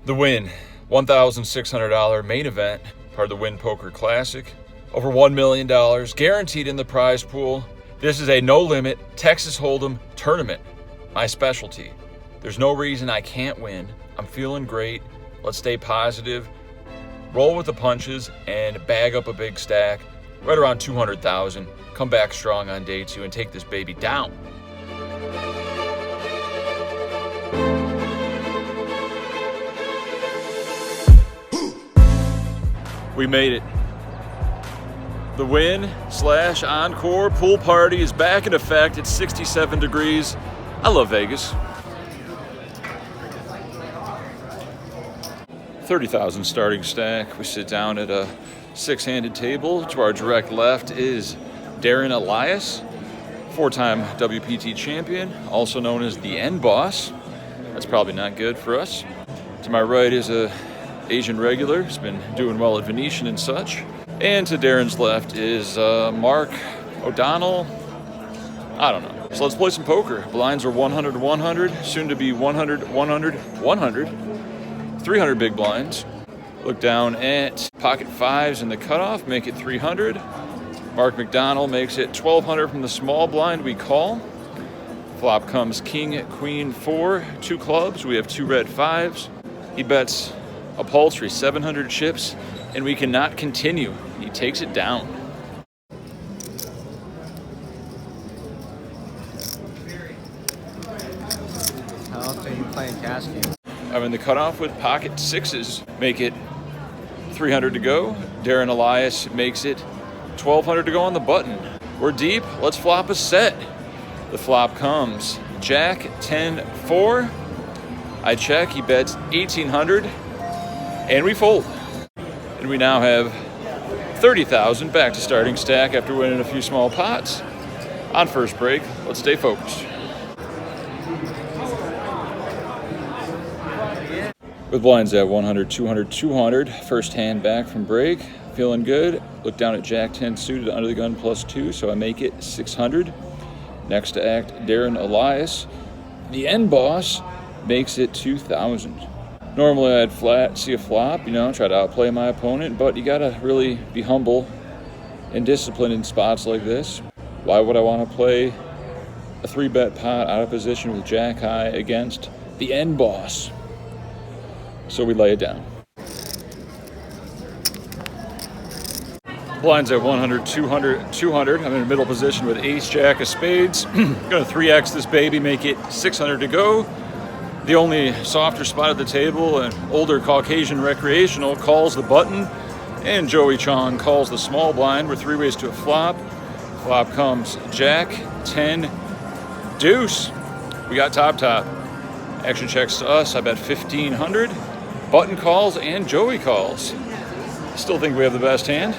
The Wynn, $1,600 main event, part of the Wynn Poker Classic. Over $1 million guaranteed in the prize pool. This is a no-limit Texas Hold'em tournament, my specialty. There's no reason I can't win. I'm feeling great. Let's stay positive, roll with the punches, and bag up a big stack, right around 200,000. Come back strong on day 2 and take this baby down. We made it. The Wynn / Encore pool party is back in effect. It's 67 degrees. I love Vegas. 30,000 starting stack. We sit down at a 6-handed table. To our direct left is Darren Elias, 4-time WPT champion, also known as the End Boss. That's probably not good for us. To my right is a Asian regular. He's been doing well at Venetian and such. And to Darren's left is Mark O'Donnell. I don't know. So let's play some poker. Blinds are 100, 100, soon to be 100, 100, 100. 300 big blinds. Look down at pocket 5s in the cutoff, make it 300. Mark McDonald makes it 1,200 from the small blind we call. Flop comes king, queen, 4, 2 clubs. We have 2 red 5s. He bets a paltry 700 chips, and we cannot continue. He takes it down. How often are you playing cash games? I'm in the cutoff with pocket 6s. Make it 300 to go. Darren Elias makes it 1,200 to go on the button. We're deep. Let's flop a set. The flop comes Jack 10 4. I check. He bets 1,800. And we fold. And we now have 30,000 back to starting stack after winning a few small pots. On first break, let's stay focused. With blinds at 100, 200, 200. First hand back from break. Feeling good. Look down at Jack 10 suited under the gun +2, so I make it 600. Next to act, Darren Elias. The End Boss makes it 2,000. Normally I'd flat, see a flop, try to outplay my opponent, but you gotta really be humble and disciplined in spots like this. Why would I want to play a 3-bet pot out of position with Jack high against the End Boss? So we lay it down. Blinds at 100, 200, 200. I'm in the middle position with ace, jack of spades. Gonna 3x this baby, make it 600 to go. The only softer spot at the table, an older Caucasian recreational, calls the button, and Joey Chong calls the small blind. We're 3 ways to a flop. Flop comes Jack 10 deuce. We got top. Action checks to us. I bet 1,500. Button calls and Joey calls. Still think we have the best hand.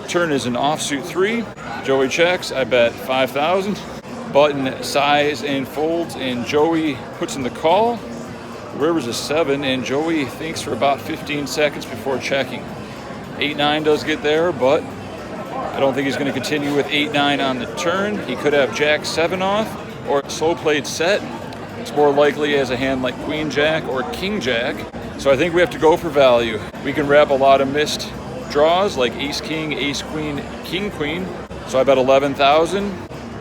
Turn is an offsuit 3. Joey checks. I bet 5,000. Button size and folds, and Joey puts in the call. River's a 7, and Joey thinks for about 15 seconds before checking. 8-9 does get there, but I don't think he's going to continue with 8-9 on the turn. He could have Jack 7 off or slow played set. It's more likely as a hand like Queen Jack or King Jack. So I think we have to go for value. We can wrap a lot of missed draws like Ace King, Ace Queen, King Queen. So I bet 11,000.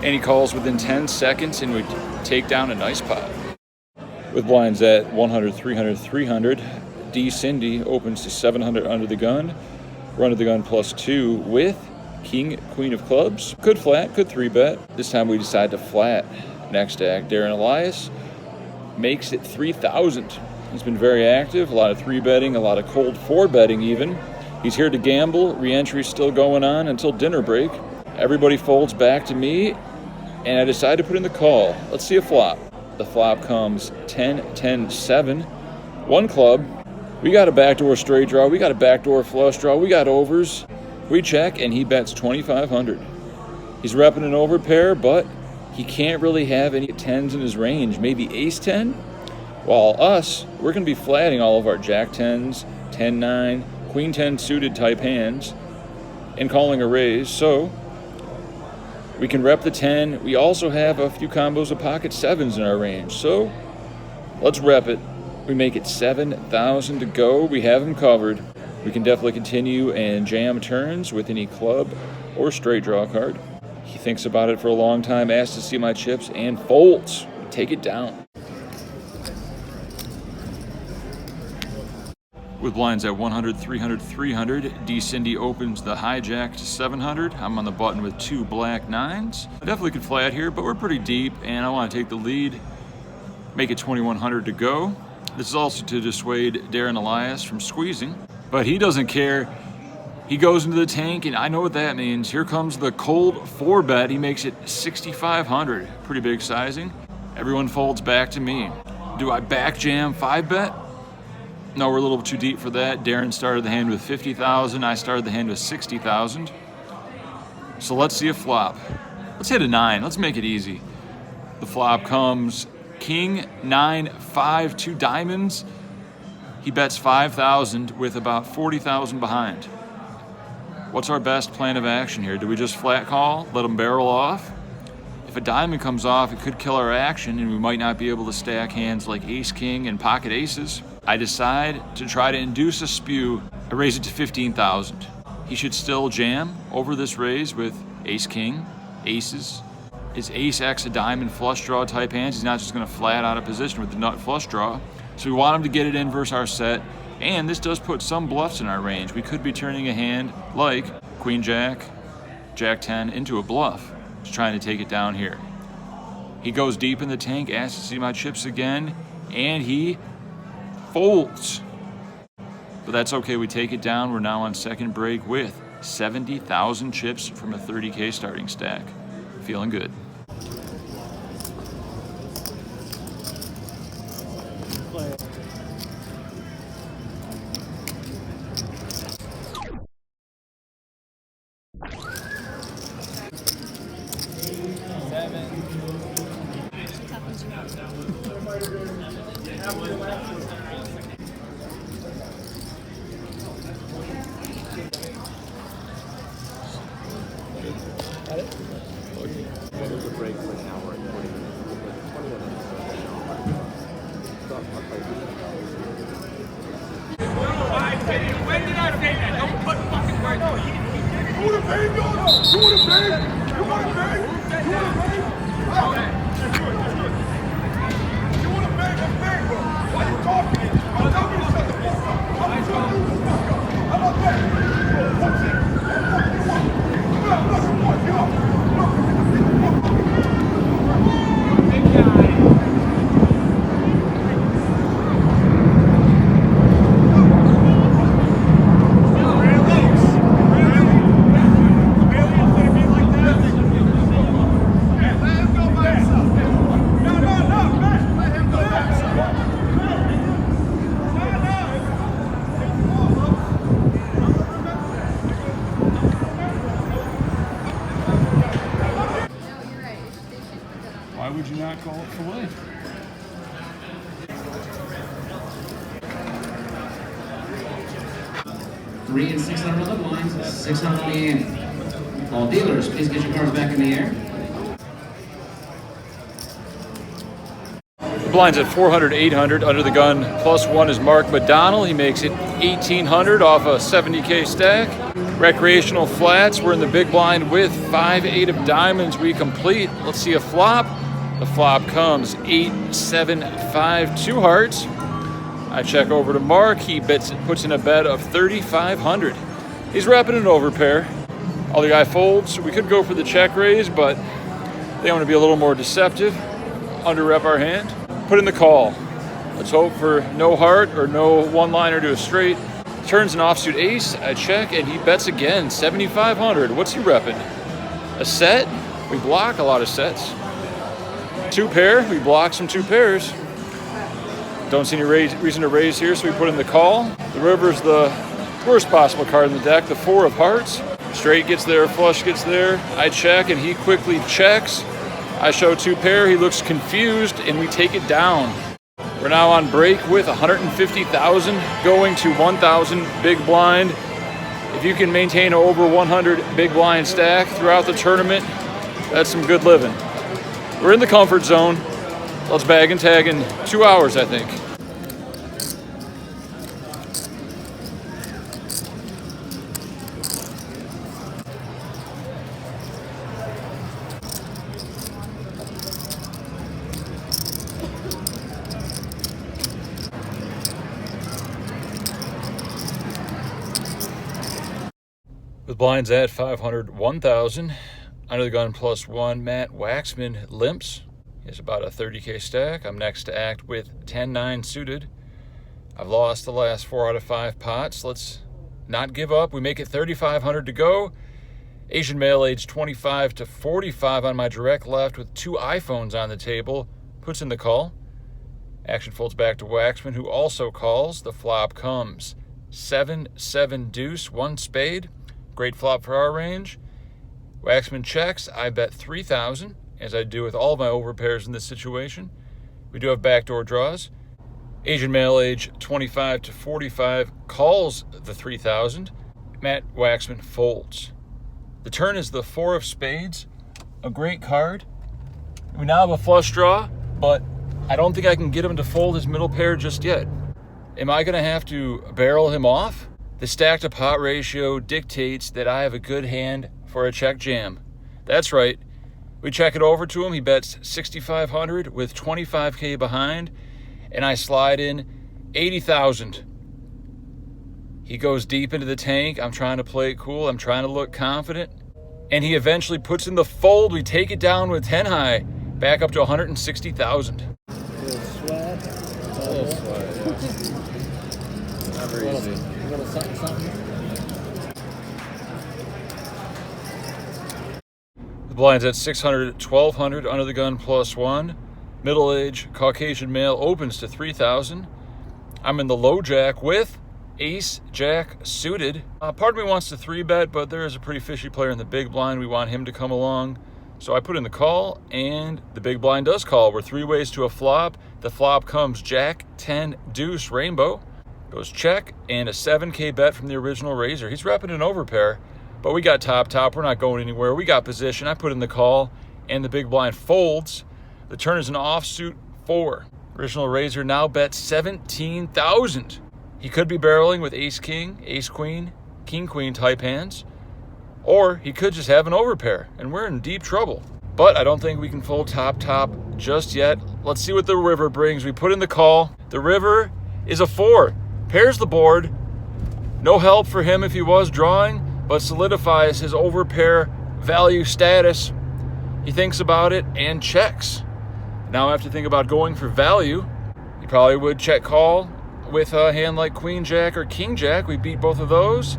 And he calls within 10 seconds, and we take down a nice pot. With blinds at 100, 300, 300, D. Cindy opens to 700 under the gun. We're under the gun +2 with King, Queen of clubs. Could flat, could 3-bet. This time we decide to flat. Next act, Darren Elias makes it 3,000. He's been very active, a lot of 3-betting, a lot of cold 4-betting even. He's here to gamble. Re-entry's still going on until dinner break. Everybody folds back to me, and I decide to put in the call. Let's see a flop. The flop comes 10, 10, 7. 1 club. We got a backdoor straight draw. We got a backdoor flush draw. We got overs. We check, and he bets 2,500. He's repping an overpair, but he can't really have any 10s in his range. Maybe ace 10? While us, we're going to be flatting all of our jack 10s, 10-9, queen 10 suited type hands, and calling a raise. So we can rep the 10. We also have a few combos of pocket 7s in our range. So let's rep it. We make it 7,000 to go. We have him covered. We can definitely continue and jam turns with any club or straight draw card. He thinks about it for a long time, asks to see my chips, and folds. Take it down. With blinds at 100, 300, 300, D. Cindy opens the hijack to 700. I'm on the button with 2 black 9s. I definitely could flat here, but we're pretty deep, and I want to take the lead. Make it 2,100 to go. This is also to dissuade Darren Elias from squeezing, but he doesn't care. He goes into the tank, and I know what that means. Here comes the cold 4-bet. He makes it 6,500. Pretty big sizing. Everyone folds back to me. Do I back jam 5-bet? No, we're a little too deep for that. Darren started the hand with 50,000. I started the hand with 60,000. So let's see a flop. Let's hit a 9. Let's make it easy. The flop comes King 9 5 2 diamonds. He bets 5,000 with about 40,000 behind. What's our best plan of action here? Do we just flat call, let him barrel off? If a diamond comes off, it could kill our action, and we might not be able to stack hands like ace king and pocket aces. I decide to try to induce a spew. I raise it to 15,000. He should still jam over this raise with ace king, aces. Is ace X a diamond flush draw type hands? He's not just going to flat out of position with the nut flush draw. So we want him to get it in versus our set. And this does put some bluffs in our range. We could be turning a hand like Queen Jack, Jack 10 into a bluff. Just trying to take it down here. He goes deep in the tank, asks to see my chips again, and he folds. But that's okay, we take it down. We're now on second break with 70,000 chips from a 30K starting stack. Feeling good. When did I say that? Don't put fucking words on it. You want to pay, dog? You want to pay? You want to pay? You want to pay? You want to pay? Let's pay, bro. Why you talking? I'm telling you to shut the fuck up. I'm telling you to shut the fuck up. How about that? What's it? What the fuck you want? Come on, look, come on, get up. Look, get the fuck up. Big guy. Why would you not call it filet? $3 and $600 on the blinds, $600 on the ante. All dealers, please get your cards back in the air. The blind's at 400, 800. Under the gun, +1 is Mark McDonald. He makes it 1,800 off a 70K stack. Recreational flats. We're in the big blind with 5, 8 of diamonds. We complete. Let's see a flop. The flop comes 8, 7, 5, 2 hearts. I check over to Mark. He puts in a bet of 3,500. He's wrapping an overpair. Other guy folds. We could go for the check raise, but they want to be a little more deceptive. Under rep our hand. Put in the call. Let's hope for no heart or no one-liner to a straight. Turns an offsuit ace. I check, and he bets again. 7,500. What's he repping? A set? We block a lot of sets. 2 pair. We block some 2 pairs. Don't see any reason to raise here, so we put in the call. The river's the worst possible card in the deck. The 4 of hearts. Straight gets there. Flush gets there. I check, and he quickly checks. I show 2 pair. He looks confused, and we take it down. We're now on break with 150,000 going to 1,000 big blind. If you can maintain over 100 big blind stack throughout the tournament, that's some good living. We're in the comfort zone. Let's bag and tag in 2 hours, I think. With blinds at 500, 1,000. Under the gun +1, Matt Waxman limps. He has about a 30K stack. I'm next to act with 10-9 suited. I've lost the last 4 out of 5 pots. Let's not give up. We make it 3,500 to go. Asian male age 25 to 45 on my direct left with 2 iPhones on the table. Puts in the call. Action folds back to Waxman, who also calls. The flop comes 7-7 deuce, 1 spade. Great flop for our range. Waxman checks. I bet 3,000, as I do with all of my overpairs in this situation. We do have backdoor draws. Asian male age 25 to 45 calls the 3,000. Matt Waxman folds. The turn is the 4 of spades, a great card. We now have a flush draw, but I don't think I can get him to fold his middle pair just yet. Am I going to have to barrel him off? The stack to pot ratio dictates that I have a good hand for a check jam. That's right. We check it over to him. He bets 6,500 with 25K behind, and I slide in 80,000. He goes deep into the tank. I'm trying to play it cool. I'm trying to look confident. And he eventually puts in the fold. We take it down with 10 high, back up to 160,000. Little sweat. Never easy. A little something. The blinds at 600, 1,200, under the gun +1. Middle age, Caucasian male opens to 3,000. I'm in the low jack with ace jack suited. Part of me wants to 3-bet, but there is a pretty fishy player in the big blind. We want him to come along. So I put in the call, and the big blind does call. We're 3 ways to a flop. The flop comes jack, 10, deuce, rainbow. Goes check, and a 7K bet from the original raiser. He's repping an overpair. But we got top. We're not going anywhere. We got position. I put in the call, and the big blind folds. The turn is an offsuit 4. Original raiser now bets 17,000. He could be barreling with ace-king, ace-queen, king-queen type hands. Or he could just have an overpair, and we're in deep trouble. But I don't think we can fold top just yet. Let's see what the river brings. We put in the call. The river is a 4. Pairs the board. No help for him if he was drawing, but solidifies his overpair value status. He thinks about it and checks. Now I have to think about going for value. He probably would check call with a hand like queen jack or king jack. We beat both of those.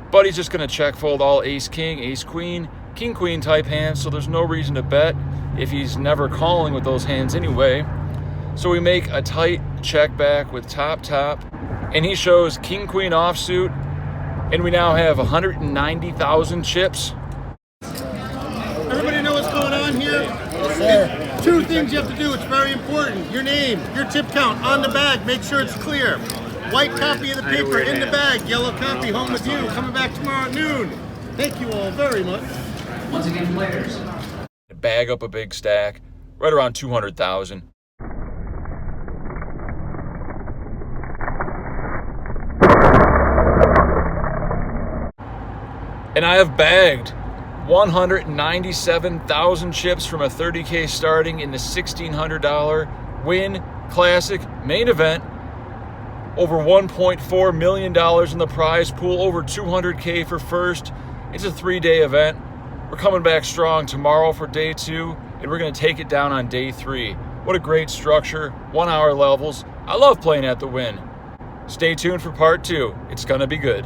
But he's just going to check fold all ace king, ace queen, king queen type hands, so there's no reason to bet if he's never calling with those hands anyway. So we make a tight check back with top, and he shows king queen offsuit. And we now have 190,000 chips. Everybody know what's going on here? Yes, sir. 2 things you have to do. It's very important. Your name, your tip count on the bag. Make sure it's clear. White copy of the paper in the bag. Yellow copy home with you. Coming back tomorrow at noon. Thank you all very much. Once again, players. Bag up a big stack, right around 200,000. And I have bagged 197,000 chips from a 30K starting in the $1,600 Wynn Classic main event. Over $1.4 million in the prize pool, over 200K for first. It's a 3-day event. We're coming back strong tomorrow for day 2, and we're going to take it down on day 3. What a great structure, 1-hour levels. I love playing at the Wynn. Stay tuned for part 2. It's going to be good.